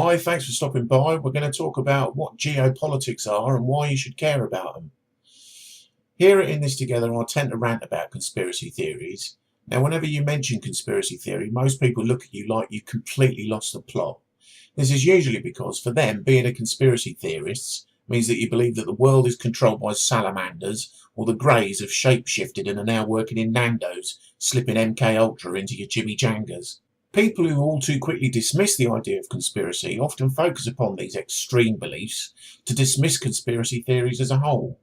Hi, thanks for stopping by. We're going to talk about what geopolitics are and why you should care about them. Here at In-This-Together, I tend to rant about conspiracy theories. Now, whenever you mention conspiracy theory, most people look at you like you completely lost the plot. This is usually because, for them, being a conspiracy theorist means that you believe that the world is controlled by salamanders, or the Greys have shape-shifted and are now working in Nando's, slipping MK Ultra into your chimichangas. People who all too quickly dismiss the idea of conspiracy often focus upon these extreme beliefs to dismiss conspiracy theories as a whole.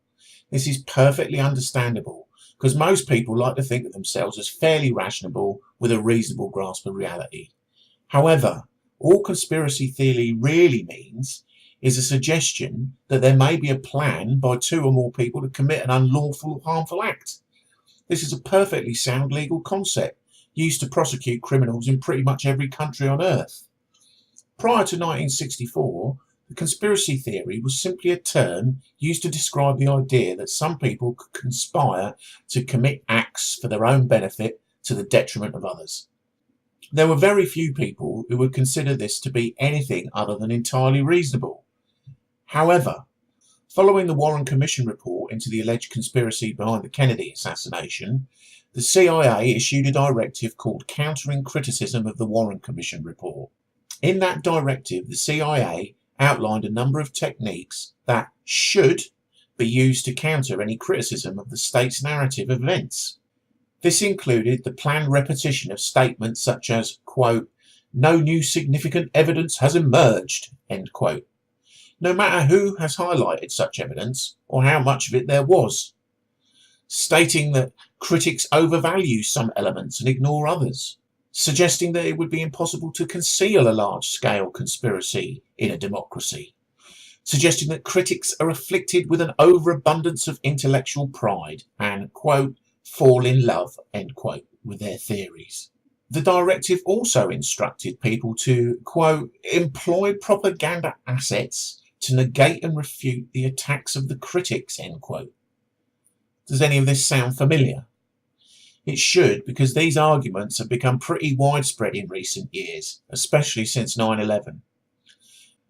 This is perfectly understandable, because most people like to think of themselves as fairly rational with a reasonable grasp of reality. However, all conspiracy theory really means is a suggestion that there may be a plan by two or more people to commit an unlawful or harmful act. This is a perfectly sound legal concept, used to prosecute criminals in pretty much every country on earth. Prior to 1964, the conspiracy theory was simply a term used to describe the idea that some people could conspire to commit acts for their own benefit to the detriment of others. There were very few people who would consider this to be anything other than entirely reasonable. However, following the Warren Commission report into the alleged conspiracy behind the Kennedy assassination, the CIA issued a directive called Countering Criticism of the Warren Commission report. In that directive, the CIA outlined a number of techniques that should be used to counter any criticism of the state's narrative of events. This included the planned repetition of statements such as, quote, "No new significant evidence has emerged," end quote, no matter who has highlighted such evidence or how much of it there was. Stating that critics overvalue some elements and ignore others, suggesting that it would be impossible to conceal a large-scale conspiracy in a democracy, suggesting that critics are afflicted with an overabundance of intellectual pride and, quote, fall in love, end quote, with their theories. The directive also instructed people to, quote, employ propaganda assets to negate and refute the attacks of the critics, end quote. Does any of this sound familiar? It should, because these arguments have become pretty widespread in recent years, especially since 9/11.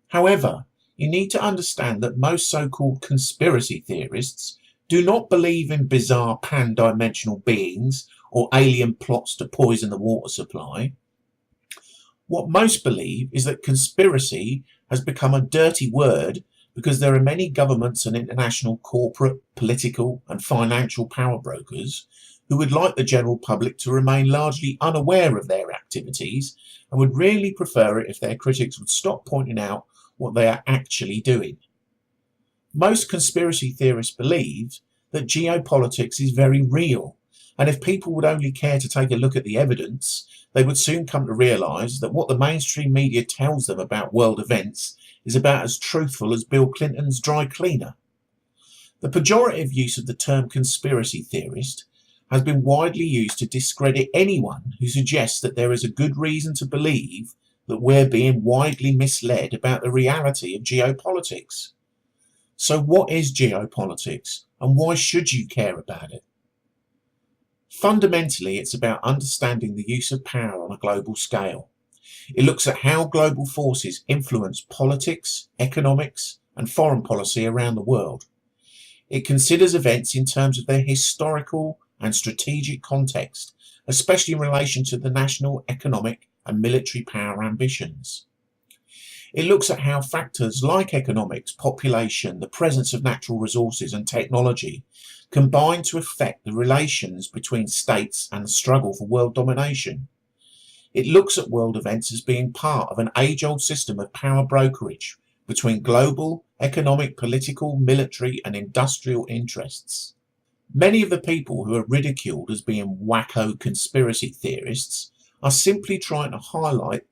However, you need to understand that most so-called conspiracy theorists do not believe in bizarre pan-dimensional beings or alien plots to poison the water supply. What most believe is that conspiracy has become a dirty word because there are many governments and international corporate, political and financial power brokers who would like the general public to remain largely unaware of their activities and would really prefer it if their critics would stop pointing out what they are actually doing. Most conspiracy theorists believe that geopolitics is very real, and if people would only care to take a look at the evidence, they would soon come to realise that what the mainstream media tells them about world events is about as truthful as Bill Clinton's dry cleaner. The pejorative use of the term conspiracy theorist has been widely used to discredit anyone who suggests that there is a good reason to believe that we're being widely misled about the reality of geopolitics. So what is geopolitics, and why should you care about it? Fundamentally, it's about understanding the use of power on a global scale. It looks at how global forces influence politics, economics, and foreign policy around the world. It considers events in terms of their historical and strategic context, especially in relation to the national economic and military power ambitions. It looks at how factors like economics, population, the presence of natural resources and technology combine to affect the relations between states and the struggle for world domination. It looks at world events as being part of an age-old system of power brokerage between global, economic, political, military and industrial interests. Many of the people who are ridiculed as being wacko conspiracy theorists are simply trying to highlight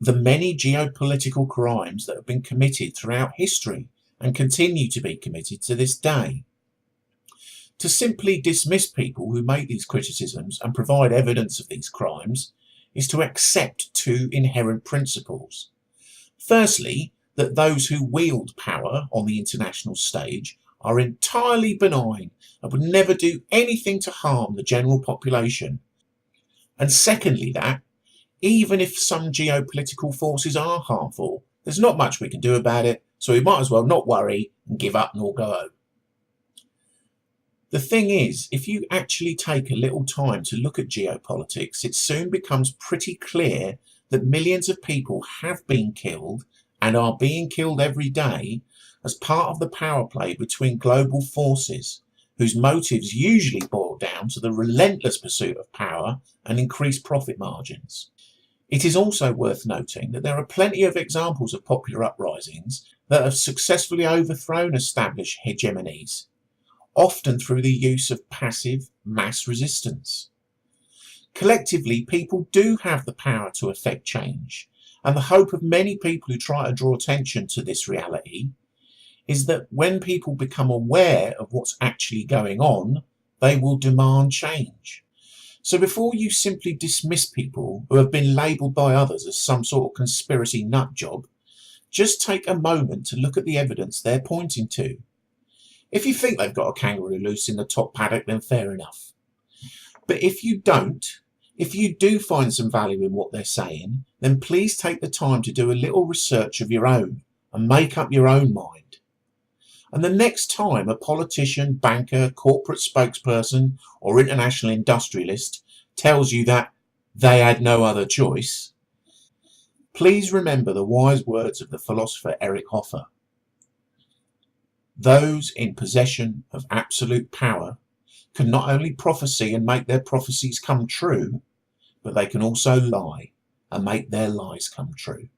the many geopolitical crimes that have been committed throughout history and continue to be committed to this day. To simply dismiss people who make these criticisms and provide evidence of these crimes is to accept two inherent principles. Firstly, that those who wield power on the international stage are entirely benign and would never do anything to harm the general population. And secondly, that even if some geopolitical forces are harmful, There's not much we can do about it, so we might as well not worry and give up and all go home. The thing is, if you actually take a little time to look at geopolitics, it soon becomes pretty clear that millions of people have been killed and are being killed every day as part of the power play between global forces, whose motives usually boil down to the relentless pursuit of power and increased profit margins. It is also worth noting that there are plenty of examples of popular uprisings that have successfully overthrown established hegemonies, often through the use of passive mass resistance. Collectively, people do have the power to effect change, and the hope of many people who try to draw attention to this reality is that when people become aware of what's actually going on, they will demand change. So before you simply dismiss people who have been labelled by others as some sort of conspiracy nut job, just take a moment to look at the evidence they're pointing to. If you think they've got a kangaroo loose in the top paddock, then fair enough. But if you don't, if you do find some value in what they're saying, then please take the time to do a little research of your own and make up your own mind. And the next time a politician, banker, corporate spokesperson, or international industrialist tells you that they had no other choice, please remember the wise words of the philosopher Eric Hoffer. Those in possession of absolute power can not only prophesy and make their prophecies come true, but they can also lie and make their lies come true.